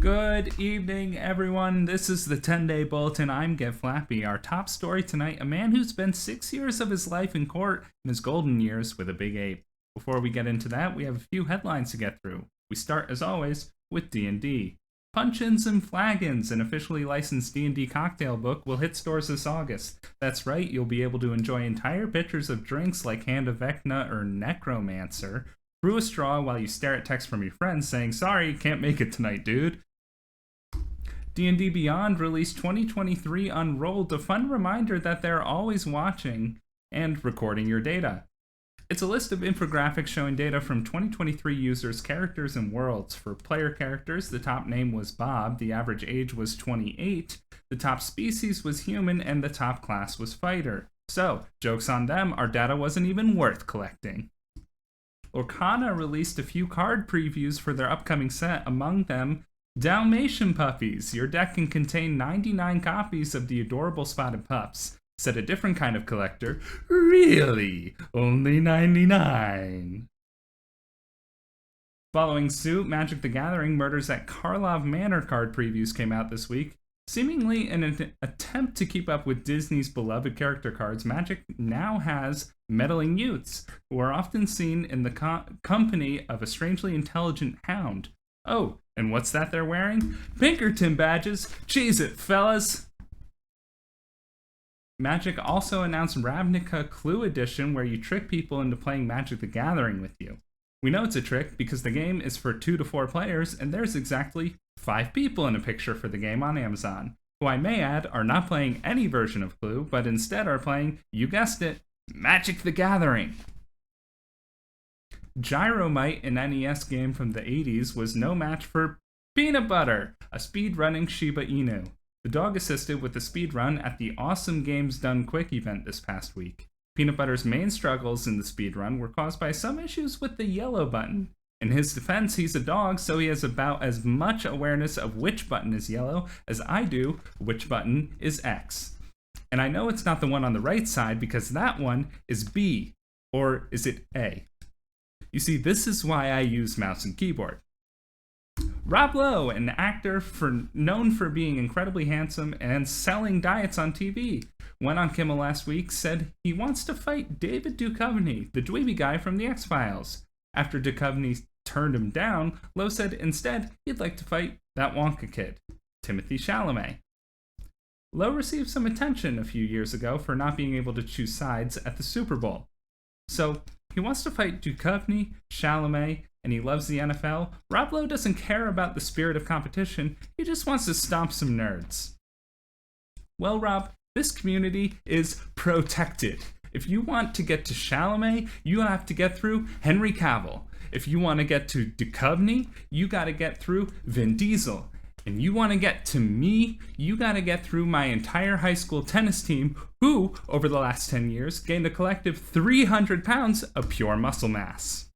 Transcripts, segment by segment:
Good evening, everyone. This is the Tenday Bulletin. I'm GetFlappy. Our top story tonight, a man who spent 6 years of his life in court in his golden years with a big ape. Before we get into that, we have a few headlines to get through. We start, as always, with D&D. Punch-ins and Flagons, an officially licensed D&D cocktail book, will hit stores this August. That's right, you'll be able to enjoy entire pitchers of drinks like Hand of Vecna or Necromancer through a straw while you stare at texts from your friends saying, "Sorry, can't make it tonight, dude." D&D Beyond released 2023 Unrolled, a fun reminder that they're always watching and recording your data. It's a list of infographics showing data from 2023 users' characters and worlds. For player characters, the top name was Bob, the average age was 28, the top species was human, and the top class was fighter. So, joke's on them, our data wasn't even worth collecting. Orkana released a few card previews for their upcoming set, among them Dalmatian Puppies. Your deck can contain 99 copies of the adorable spotted pups. Said a different kind of collector, "Really? Only 99? Following suit, Magic the Gathering Murders at Karlov Manor card previews came out this week. Seemingly in an attempt to keep up with Disney's beloved character cards, Magic now has meddling youths, who are often seen in the company of a strangely intelligent hound. Oh, and what's that they're wearing? Pinkerton badges! Cheese it, fellas! Magic also announced Ravnica Clue Edition, where you trick people into playing Magic the Gathering with you. We know it's a trick because the game is for 2 to 4 players, and there's exactly 5 people in a picture for the game on Amazon, who I may add are not playing any version of Clue, but instead are playing, you guessed it, Magic the Gathering. Gyromite, an NES game from the 80s, was no match for Peanut Butter, a speed-running Shiba Inu. The dog assisted with the speedrun at the Awesome Games Done Quick event this past week. Peanut Butter's main struggles in the speedrun were caused by some issues with the yellow button. In his defense, he's a dog, so he has about as much awareness of which button is yellow as I do which button is X. And I know it's not the one on the right side because that one is B, or is it A? You see, this is why I use mouse and keyboard. Rob Lowe, an actor known for being incredibly handsome and selling diets on TV, went on Kimmel last week, said he wants to fight David Duchovny, the dweeby guy from The X-Files. After Duchovny turned him down, Lowe said instead he'd like to fight that Wonka kid, Timothy Chalamet. Lowe received some attention a few years ago for not being able to choose sides at the Super Bowl. So, he wants to fight Duchovny, Chalamet, and he loves the NFL. Rob Lowe doesn't care about the spirit of competition, he just wants to stomp some nerds. Well, Rob, this community is protected. If you want to get to Chalamet, you have to get through Henry Cavill. If you want to get to Duchovny, you gotta get through Vin Diesel. And you want to get to me, you gotta get through my entire high school tennis team, who, over the last 10 years, gained a collective 300 pounds of pure muscle mass.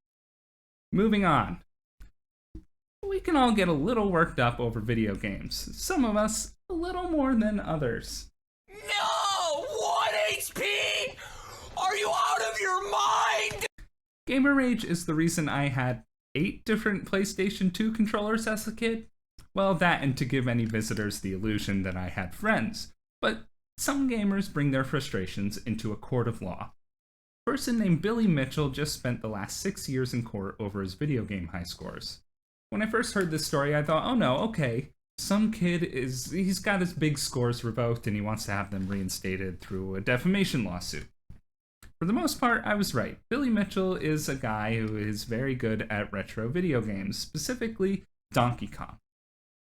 Moving on. We can all get a little worked up over video games. Some of us, a little more than others. No! 1 HP! Are you out of your mind? Gamer rage is the reason I had 8 different PlayStation 2 controllers as a kid. Well, that and to give any visitors the illusion that I had friends. But some gamers bring their frustrations into a court of law. A person named Billy Mitchell just spent the last 6 years in court over his video game high scores. When I first heard this story, I thought, oh no, okay, some kid he's got his big scores revoked and he wants to have them reinstated through a defamation lawsuit. For the most part, I was right. Billy Mitchell is a guy who is very good at retro video games, specifically Donkey Kong.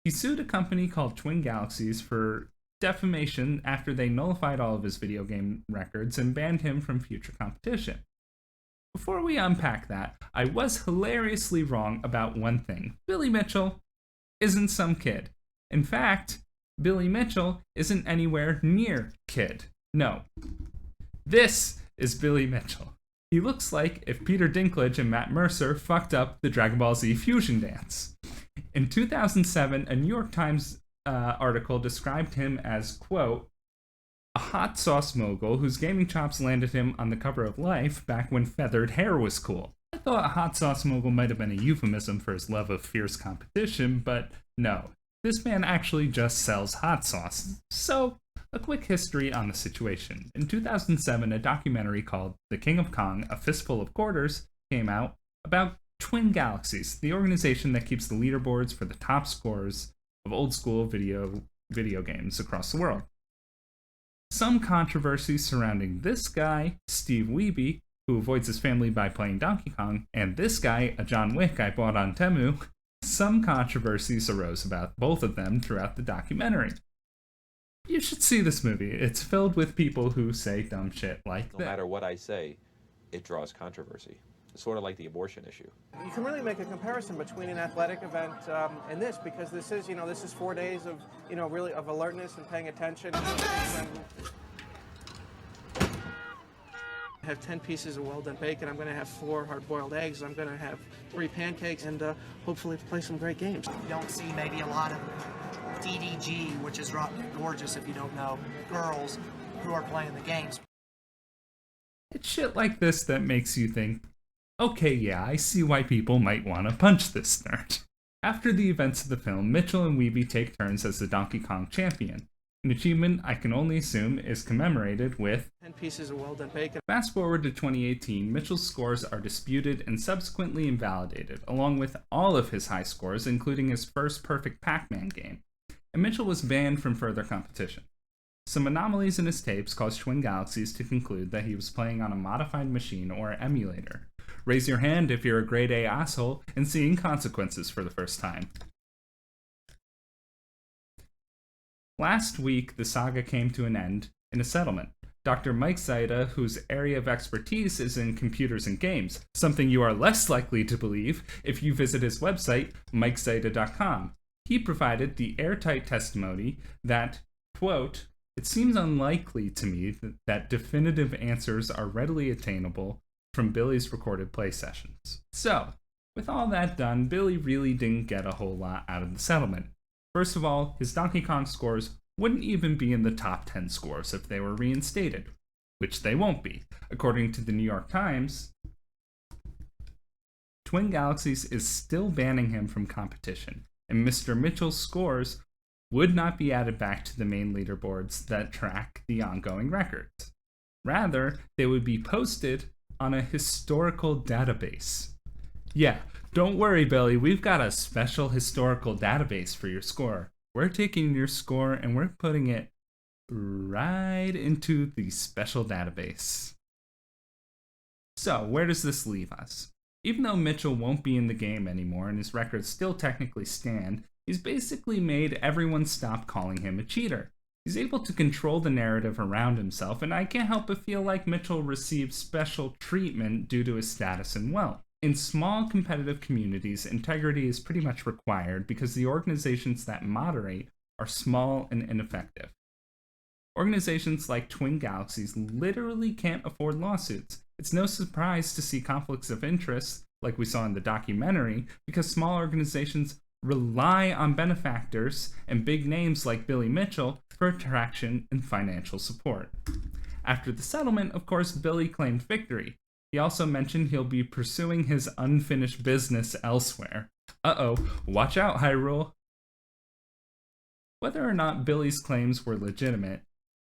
He sued a company called Twin Galaxies for defamation after they nullified all of his video game records and banned him from future competition. Before we unpack that, I was hilariously wrong about one thing. Billy Mitchell isn't some kid. In fact, Billy Mitchell isn't anywhere near kid. No. This is Billy Mitchell. He looks like if Peter Dinklage and Matt Mercer fucked up the Dragon Ball Z fusion dance. In 2007, a New York Times article described him as, quote, a hot sauce mogul whose gaming chops landed him on the cover of Life back when feathered hair was cool. A thought hot sauce mogul might have been a euphemism for his love of fierce competition, but no. This man actually just sells hot sauce. So, a quick history on the situation. In 2007, a documentary called The King of Kong, A Fistful of Quarters came out about Twin Galaxies, the organization that keeps the leaderboards for the top scores of old school video games across the world. Some controversy surrounding this guy, Steve Wiebe, who avoids his family by playing Donkey Kong, and this guy, a John Wick I bought on Temu. Some controversies arose about both of them throughout the documentary. You should see this movie. It's filled with people who say dumb shit like that. No matter what I say, it draws controversy. It's sort of like the abortion issue. You can really make a comparison between an athletic event and this, because this is 4 days of, really of alertness and paying attention. I have 10 pieces of well-done bacon. I'm going to have 4 hard-boiled eggs. I'm going to have 3 pancakes and hopefully play some great games. You don't see maybe a lot of DDG, which is gorgeous if you don't know, girls who are playing the games. It's shit like this that makes you think, okay, yeah, I see why people might want to punch this nerd. After the events of the film, Mitchell and Wiebe take turns as the Donkey Kong champion. An achievement I can only assume is commemorated with 10 pieces of well-done bacon. Fast forward to 2018, Mitchell's scores are disputed and subsequently invalidated, along with all of his high scores, including his first perfect Pac-Man game. And Mitchell was banned from further competition. Some anomalies in his tapes caused Twin Galaxies to conclude that he was playing on a modified machine or emulator. Raise your hand if you're a grade A asshole and seeing consequences for the first time. Last week, the saga came to an end in a settlement. Dr. Mike Zaida, whose area of expertise is in computers and games, something you are less likely to believe if you visit his website, MikeZaida.com. He provided the airtight testimony that, quote, "It seems unlikely to me that definitive answers are readily attainable from Billy's recorded play sessions." So, with all that done, Billy really didn't get a whole lot out of the settlement. First of all, his Donkey Kong scores wouldn't even be in the top 10 scores if they were reinstated, which they won't be. According to the New York Times, Twin Galaxies is still banning him from competition, and Mr. Mitchell's scores would not be added back to the main leaderboards that track the ongoing records. Rather, they would be posted on a historical database. Yeah, don't worry, Billy, we've got a special historical database for your score. We're taking your score and we're putting it right into the special database. So, where does this leave us? Even though Mitchell won't be in the game anymore and his records still technically stand, he's basically made everyone stop calling him a cheater. He's able to control the narrative around himself, and I can't help but feel like Mitchell received special treatment due to his status and wealth. In small competitive communities, integrity is pretty much required because the organizations that moderate are small and ineffective. Organizations like Twin Galaxies literally can't afford lawsuits. It's no surprise to see conflicts of interest, like we saw in the documentary, because small organizations rely on benefactors and big names like Billy Mitchell for attraction and financial support. After the settlement, of course, Billy claimed victory. He also mentioned he'll be pursuing his unfinished business elsewhere. Uh-oh, watch out, Hyrule. Whether or not Billy's claims were legitimate,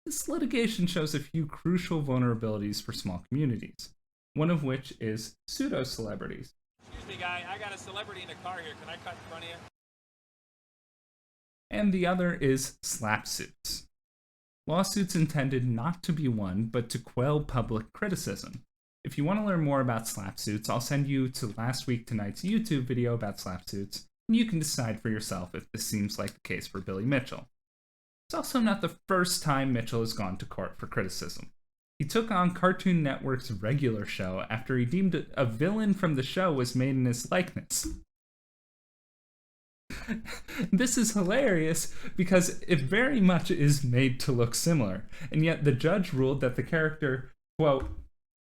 this litigation shows a few crucial vulnerabilities for small communities, one of which is pseudo-celebrities. Excuse me, guy, I got a celebrity in the car here. Can I cut in front of you? And the other is slap suits. Lawsuits intended not to be won, but to quell public criticism. If you want to learn more about slap suits, I'll send you to last week tonight's YouTube video about slap suits, and you can decide for yourself if this seems like the case for Billy Mitchell. It's also not the first time Mitchell has gone to court for criticism. He took on Cartoon Network's regular show after he deemed a villain from the show was made in his likeness. This is hilarious because it very much is made to look similar, and yet the judge ruled that the character, quote,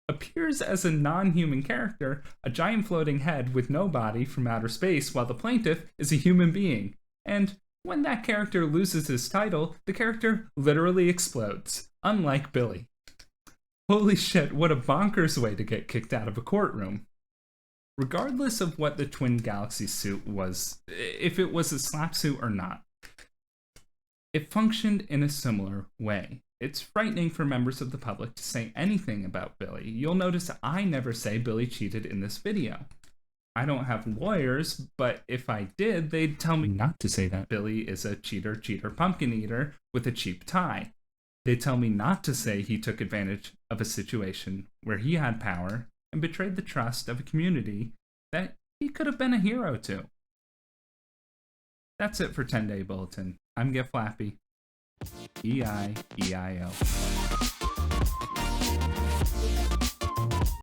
appears as a non-human character, a giant floating head with no body from outer space, while the plaintiff is a human being. And when that character loses his title, the character literally explodes, unlike Billy. Holy shit, what a bonkers way to get kicked out of a courtroom. Regardless of what the Twin Galaxy suit was, if it was a slap suit or not, it functioned in a similar way. It's frightening for members of the public to say anything about Billy. You'll notice I never say Billy cheated in this video. I don't have lawyers, but if I did, they'd tell me not to say that Billy is a cheater, pumpkin eater with a cheap tie. They'd tell me not to say he took advantage of a situation where he had power and betrayed the trust of a community that he could have been a hero to. That's it for Tenday Bulletin. I'm GetFlappy. E-I-E-I-O.